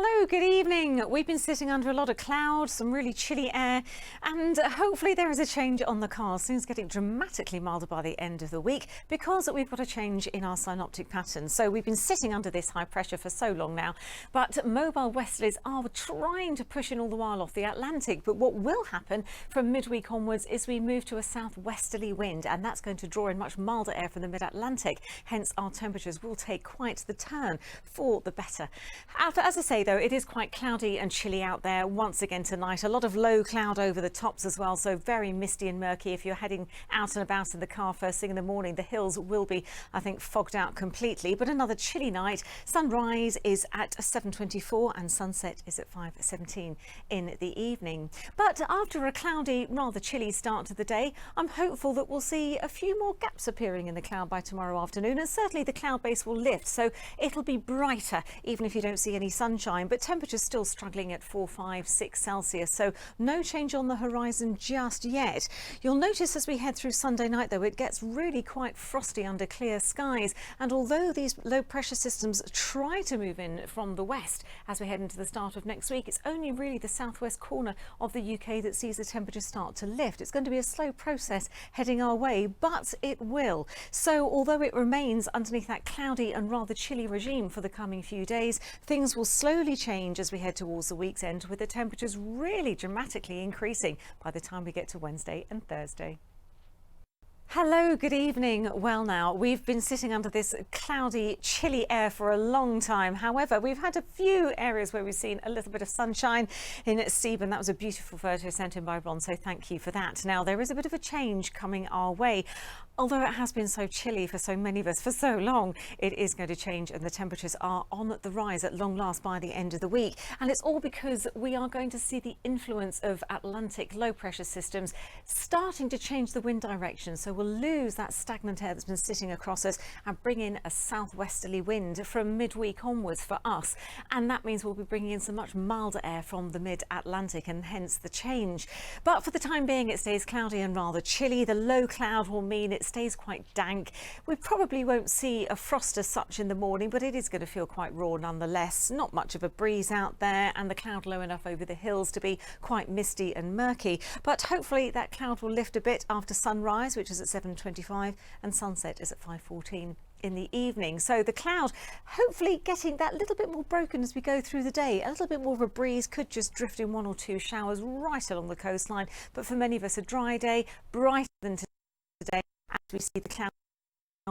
Hello, good evening. We've been sitting under a lot of clouds, some really chilly air, and hopefully there is a change on the cards. Things getting dramatically milder by the end of the week because we've got a change in our synoptic pattern. So we've been sitting under this high pressure for so long now, but mobile westerlies are trying to push in all the while off the Atlantic. But what will happen from midweek onwards is we move to a southwesterly wind, and that's going to draw in much milder air from the mid-Atlantic. Hence, our temperatures will take quite the turn for the better. As I say, though, it is quite cloudy and chilly out there once again tonight. A lot of low cloud over the tops as well, so very misty and murky. If you're heading out and about in the car first thing in the morning, the hills will be, I think, fogged out completely. But another chilly night. Sunrise is at 7:24 and sunset is at 5:17 in the evening. But after a cloudy, rather chilly start to the day, I'm hopeful that we'll see a few more gaps appearing in the cloud by tomorrow afternoon, and certainly the cloud base will lift, so it'll be brighter even if you don't see any sunshine. But temperatures still struggling at 4, 5, 6 Celsius, so no change on the horizon just yet. You'll notice as we head through Sunday night, though, it gets really quite frosty under clear skies, and although these low pressure systems try to move in from the west as we head into the start of next week, it's only really the southwest corner of the UK that sees the temperatures start to lift. It's going to be a slow process heading our way, but it will. So although it remains underneath that cloudy and rather chilly regime for the coming few days, things will slowly change as we head towards the week's end, with the temperatures really dramatically increasing by the time we get to Wednesday and Thursday. Hello, good evening. Well, now we've been sitting under this cloudy, chilly air for a long time. However, we've had a few areas where we've seen a little bit of sunshine in Steven. That was a beautiful photo sent in by Ron, so thank you for that. Now, there is a bit of a change coming our way. Although it has been so chilly for so many of us for so long, it is going to change, and the temperatures are on the rise at long last by the end of the week. And it's all because we are going to see the influence of Atlantic low pressure systems starting to change the wind direction. So we'll lose that stagnant air that's been sitting across us and bring in a southwesterly wind from midweek onwards for us. And that means we'll be bringing in some much milder air from the mid-Atlantic, and hence the change. But for the time being, it stays cloudy and rather chilly. The low cloud will mean it stays quite dank. We probably won't see a frost as such in the morning, but it is going to feel quite raw nonetheless. Not much of a breeze out there, and the cloud low enough over the hills to be quite misty and murky. But hopefully that cloud will lift a bit after sunrise, which is at 7:25, and sunset is at 5:14 in the evening. So the cloud hopefully getting that little bit more broken as we go through the day. A little bit more of a breeze, could just drift in 1 or 2 showers right along the coastline, but for many of us a dry day, brighter than today as we see the cloud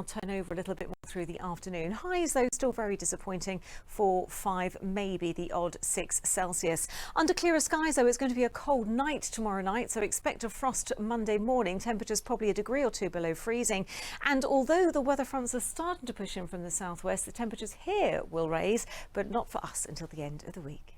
turn over a little bit more through the afternoon. Highs, though, still very disappointing for 5, maybe the odd 6 Celsius. Under clearer skies, though, it's going to be a cold night tomorrow night, so expect a frost Monday morning. Temperatures probably a degree or 2 below freezing. And although the weather fronts are starting to push in from the southwest, the temperatures here will raise, but not for us until the end of the week.